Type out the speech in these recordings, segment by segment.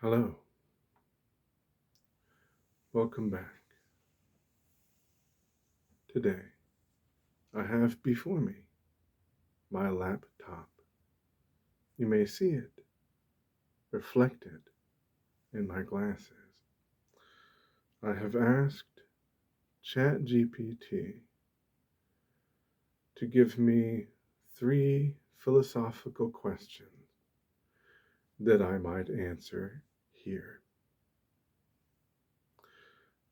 Hello, welcome back. Today, I have before me my laptop. You may see it reflected in my glasses. I have asked ChatGPT to give me three philosophical questions that I might answer here.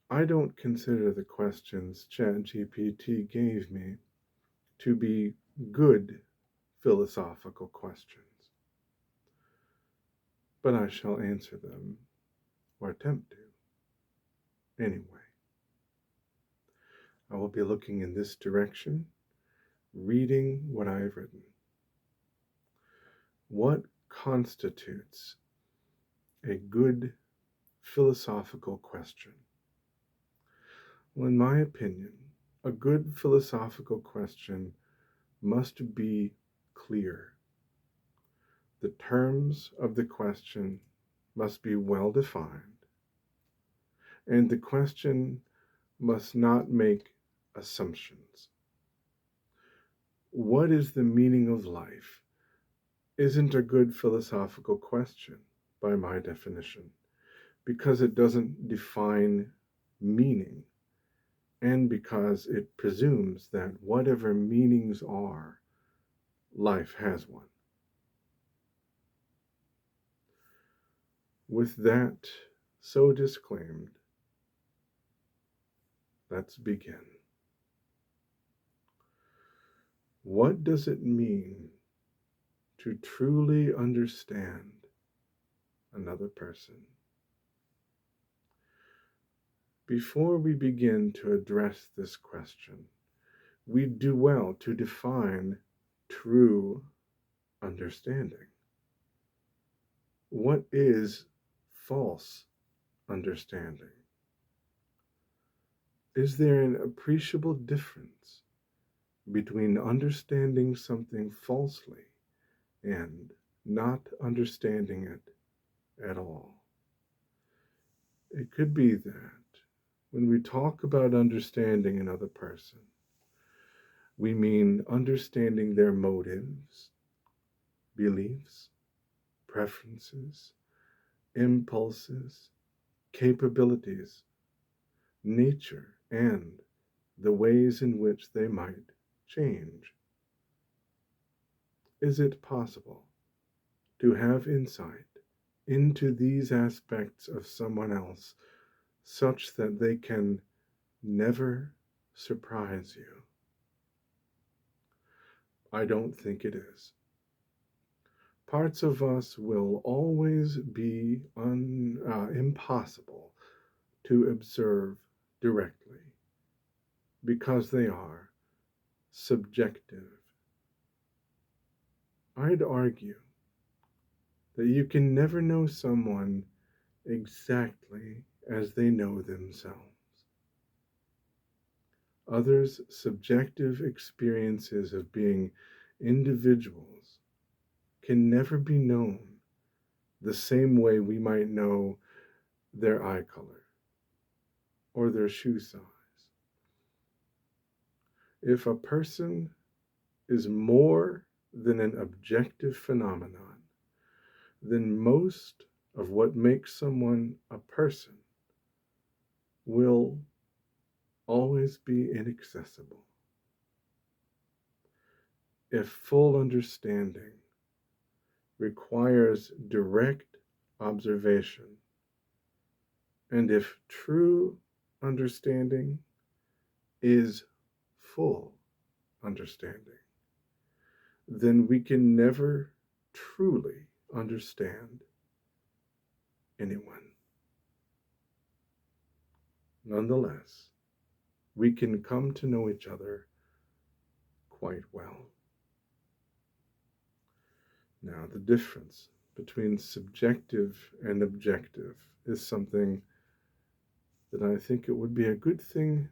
I don't consider the questions ChatGPT gave me to be good philosophical questions, but I shall answer them or attempt to anyway. I will be looking in this direction, reading what I have written. What constitutes a good philosophical question? Well, in my opinion, a good philosophical question must be clear. The terms of the question must be well defined, and the question must not make assumptions. What is the meaning of life? Isn't a good philosophical question by my definition, because it doesn't define meaning and because it presumes that whatever meanings are, life has one. With that so disclaimed, let's begin. What does it mean to truly understand another person? Before we begin to address this question, we do well to define true understanding. What is false understanding? Is there an appreciable difference between understanding something falsely and not understanding it at all? It could be that when we talk about understanding another person, we mean understanding their motives, beliefs, preferences, impulses, capabilities, nature, and the ways in which they might change. Is it possible to have insight into these aspects of someone else such that they can never surprise you? I don't think it is. Parts of us will always be impossible to observe directly because they are subjective. I'd argue that you can never know someone exactly as they know themselves. Others' subjective experiences of being individuals can never be known the same way we might know their eye color or their shoe size. If a person is more than an objective phenomenon, then most of what makes someone a person will always be inaccessible. If full understanding requires direct observation, and if true understanding is full understanding, then we can never truly understand anyone. Nonetheless, we can come to know each other quite well. Now, the difference between subjective and objective is something that I think it would be a good thing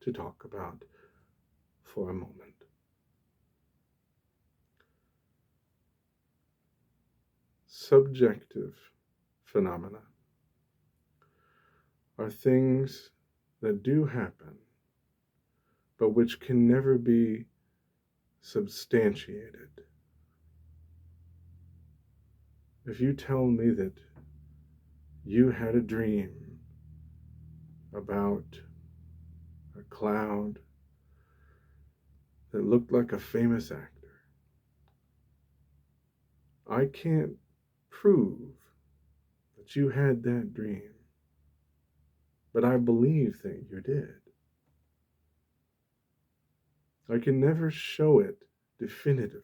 to talk about for a moment. Subjective phenomena are things that do happen, but which can never be substantiated. If you tell me that you had a dream about a cloud that looked like a famous actor, I can't prove that you had that dream, but I believe that you did. I can never show it definitively.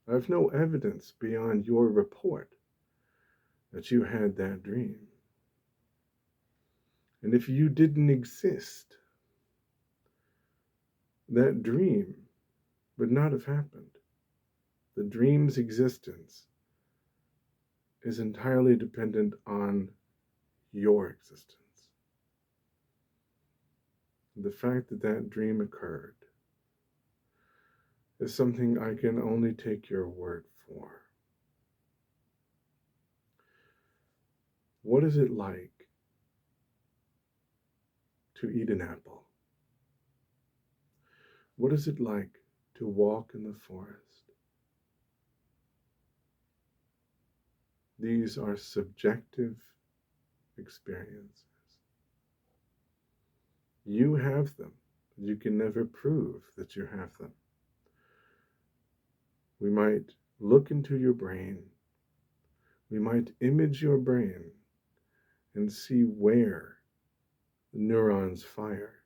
I have no evidence beyond your report that you had that dream. And if you didn't exist, that dream would not have happened. The dream's existence is entirely dependent on your existence. The fact that that dream occurred is something I can only take your word for. What is it like to eat an apple? What is it like to walk in the forest? These are subjective experiences. You have them. You can never prove that you have them. We might look into your brain. We might image your brain and see where the neurons fire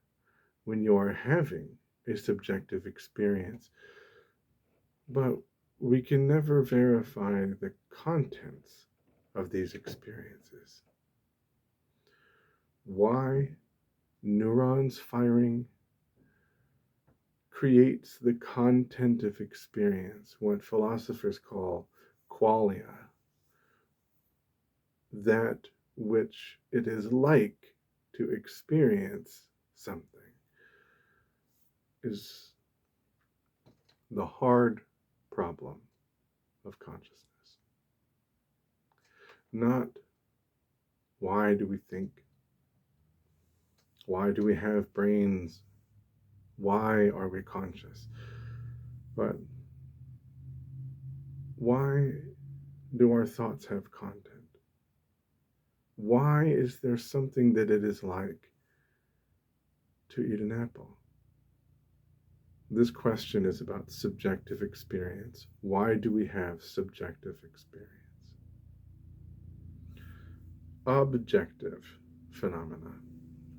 when you are having a subjective experience. But we can never verify the contents of these experiences. Why neurons firing creates the content of experience, what philosophers call qualia, that which it is like to experience something, is the hard problem of consciousness. Not why do we think? Why do we have brains? Why are we conscious? But why do our thoughts have content? Why is there something that it is like to eat an apple? This question is about subjective experience. Why do we have subjective experience? Objective phenomena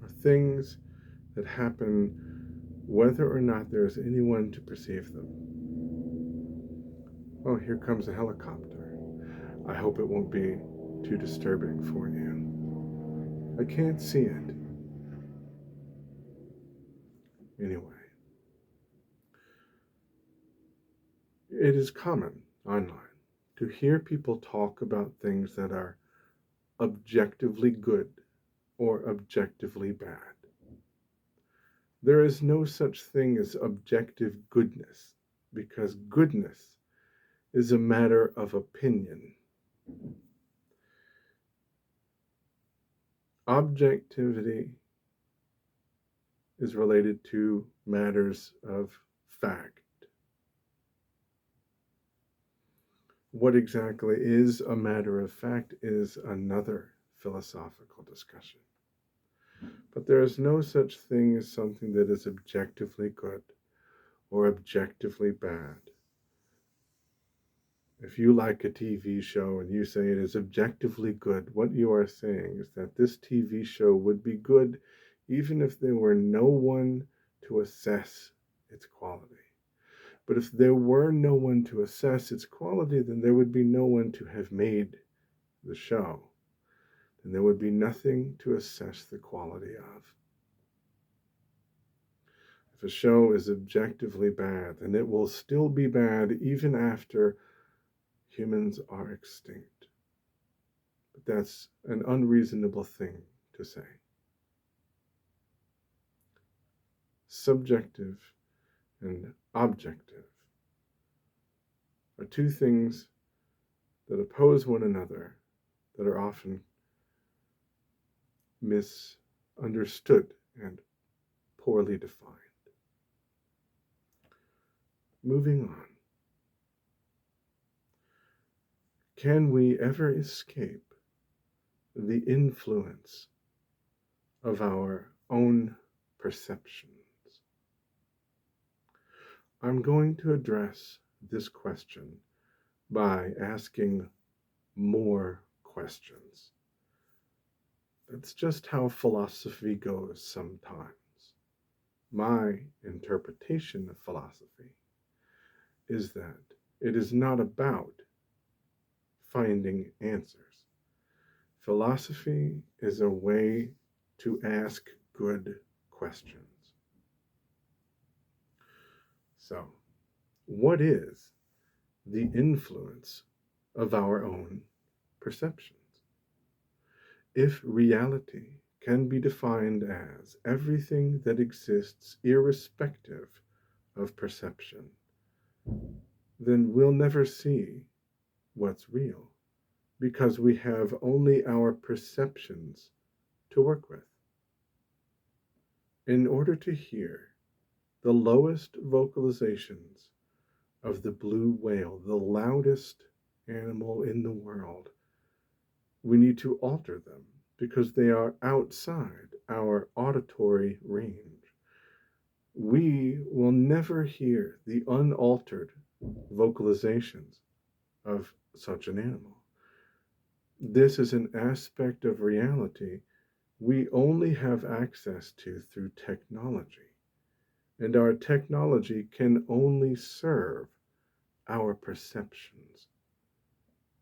are things that happen whether or not there is anyone to perceive them. Oh, here comes a helicopter. I hope it won't be too disturbing for you. I can't see it. Anyway, it is common online to hear people talk about things that are objectively good or objectively bad. There is no such thing as objective goodness, because goodness is a matter of opinion. Objectivity is related to matters of fact. What exactly is a matter of fact is another philosophical discussion. But there is no such thing as something that is objectively good or objectively bad. If you like a TV show and you say it is objectively good, what you are saying is that this TV show would be good even if there were no one to assess its quality. But if there were no one to assess its quality, then there would be no one to have made the show. Then there would be nothing to assess the quality of. If a show is objectively bad, then it will still be bad even after humans are extinct. But that's an unreasonable thing to say. Subjective and objective are two things that oppose one another, that are often misunderstood and poorly defined. Moving on. Can we ever escape the influence of our own perceptions? I'm going to address this question by asking more questions. That's just how philosophy goes sometimes. My interpretation of philosophy is that it is not about finding answers. Philosophy is a way to ask good questions. So, what is the influence of our own perceptions? If reality can be defined as everything that exists irrespective of perception, then we'll never see what's real because we have only our perceptions to work with. In order to hear the lowest vocalizations of the blue whale, the loudest animal in the world, we need to alter them because they are outside our auditory range. We will never hear the unaltered vocalizations of such an animal. This is an aspect of reality we only have access to through technology, and our technology can only serve our perceptions.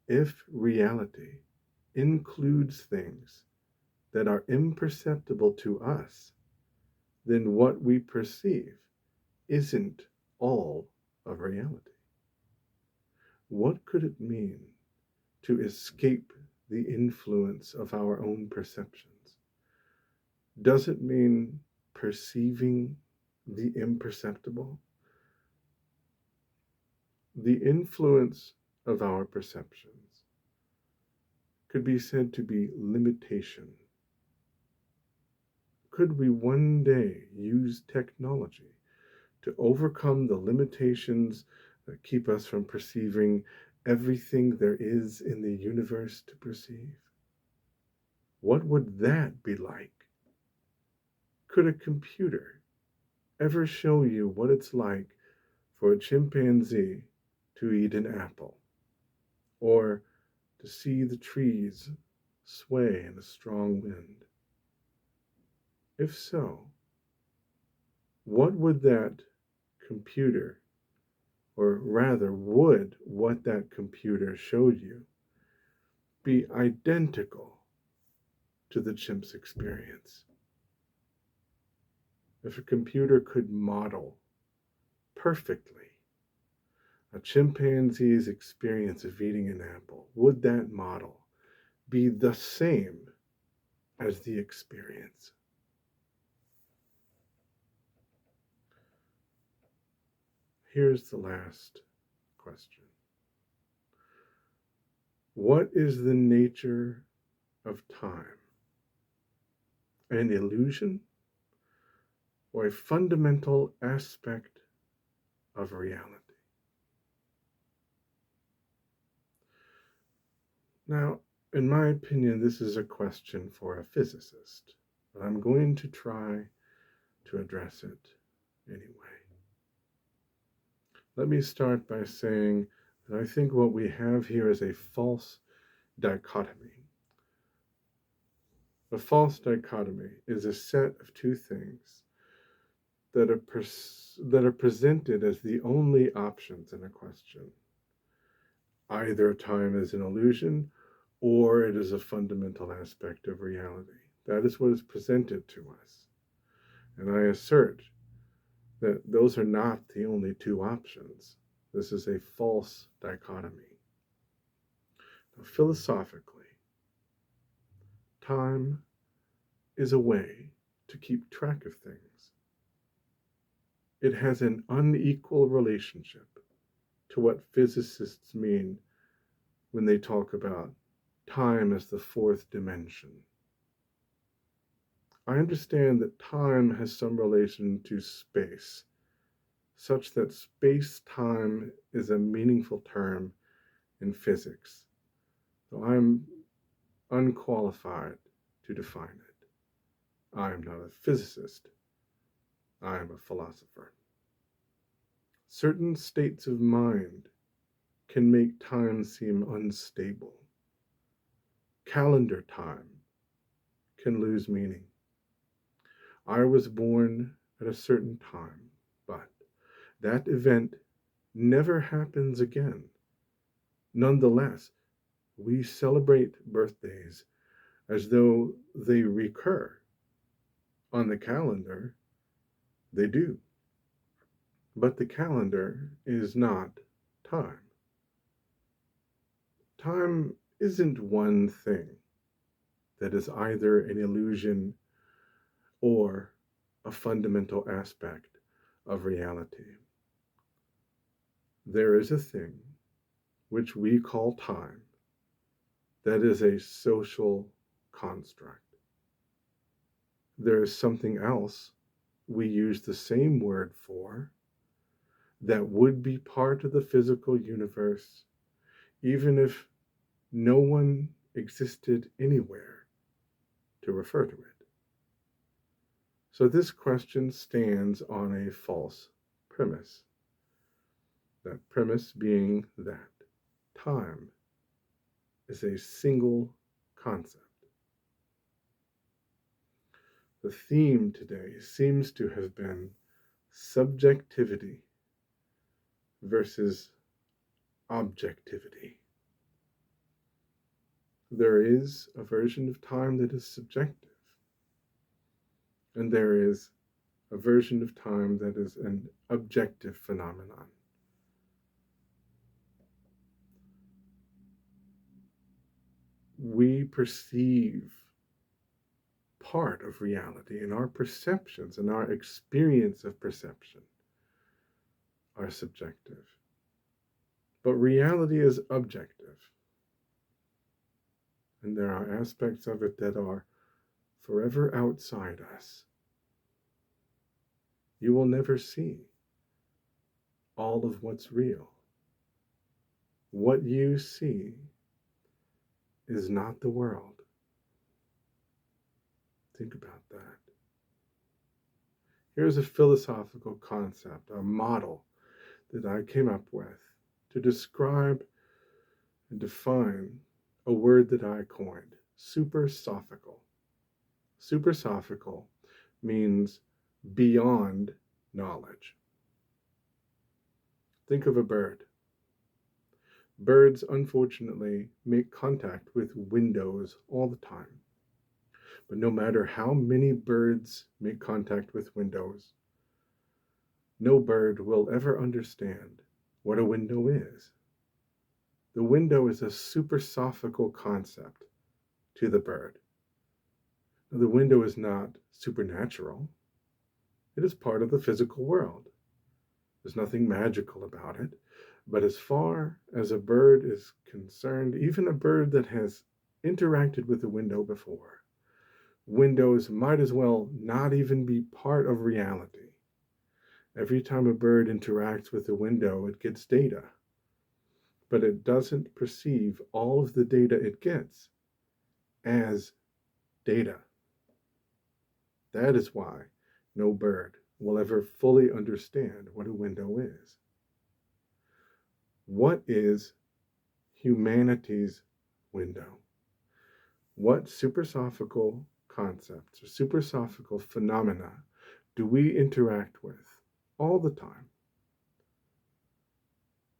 If reality includes things that are imperceptible to us, then what we perceive isn't all of reality. What could it mean to escape the influence of our own perceptions? Does it mean perceiving the imperceptible? The influence of our perceptions could be said to be limitation. Could we one day use technology to overcome the limitations that keep us from perceiving everything there is in the universe to perceive? What would that be like? Could a computer ever show you what it's like for a chimpanzee to eat an apple, or to see the trees sway in a strong wind? If so, what would that computer, or rather, would what that computer showed you be identical to the chimp's experience? If a computer could model perfectly a chimpanzee's experience of eating an apple, would that model be the same as the experience? Here's the last question. What is the nature of time? An illusion or a fundamental aspect of reality? Now, in my opinion, this is a question for a physicist, but I'm going to try to address it anyway. Let me start by saying that I think what we have here is a false dichotomy. A false dichotomy is a set of two things that are presented as the only options in a question. Either time is an illusion or it is a fundamental aspect of reality. That is what is presented to us. And I assert that those are not the only two options. This is a false dichotomy. Now, philosophically, time is a way to keep track of things. It has an unequal relationship to what physicists mean when they talk about time as the fourth dimension. I understand that time has some relation to space, such that space-time is a meaningful term in physics, though I'm unqualified to define it. I am not a physicist. I am a philosopher. Certain states of mind can make time seem unstable. Calendar time can lose meaning. I was born at a certain time, but that event never happens again. Nonetheless, we celebrate birthdays as though they recur. On the calendar, they do. But the calendar is not time. Time isn't one thing that is either an illusion or a fundamental aspect of reality. There is a thing which we call time that is a social construct. There is something else we use the same word for that would be part of the physical universe, even if no one existed anywhere to refer to it. So this question stands on a false premise. That premise being that time is a single concept. The theme today seems to have been subjectivity versus objectivity. There is a version of time that is subjective, and there is a version of time that is an objective phenomenon. We perceive part of reality, and our perceptions and our experience of perception are subjective. But reality is objective. And there are aspects of it that are forever outside us. You will never see all of what's real. What you see is not the world. Think about that. Here's a philosophical concept, a model that I came up with to describe and define a word that I coined, supersophical. Supersophical means beyond knowledge. Think of a bird. Birds, unfortunately, make contact with windows all the time. But no matter how many birds make contact with windows, no bird will ever understand what a window is. The window is a supersophical concept to the bird. The window is not supernatural. It is part of the physical world. There's nothing magical about it. But as far as a bird is concerned, even a bird that has interacted with a window before, windows might as well not even be part of reality. Every time a bird interacts with a window, it gets data. But it doesn't perceive all of the data it gets as data. That is why no bird will ever fully understand what a window is. What is humanity's window? What supersophical concepts or supersophical phenomena do we interact with all the time,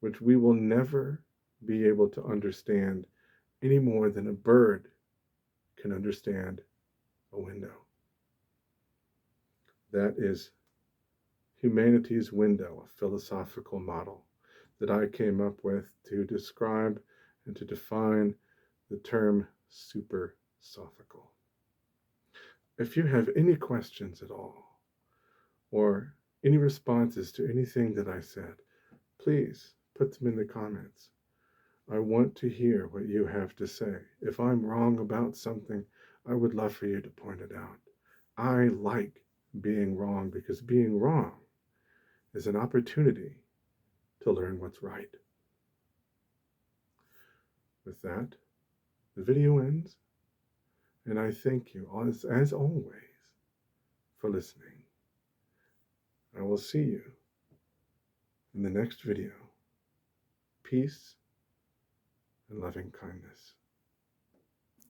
which we will never be able to understand any more than a bird can understand a window? That is humanity's window, a philosophical model that I came up with to describe and to define the term supersophical. If you have any questions at all, or any responses to anything that I said, please put them in the comments. I want to hear what you have to say. If I'm wrong about something, I would love for you to point it out. I like being wrong because being wrong is an opportunity to learn what's right. With that, the video ends, and I thank you, as always, for listening. I will see you in the next video. Peace and loving kindness.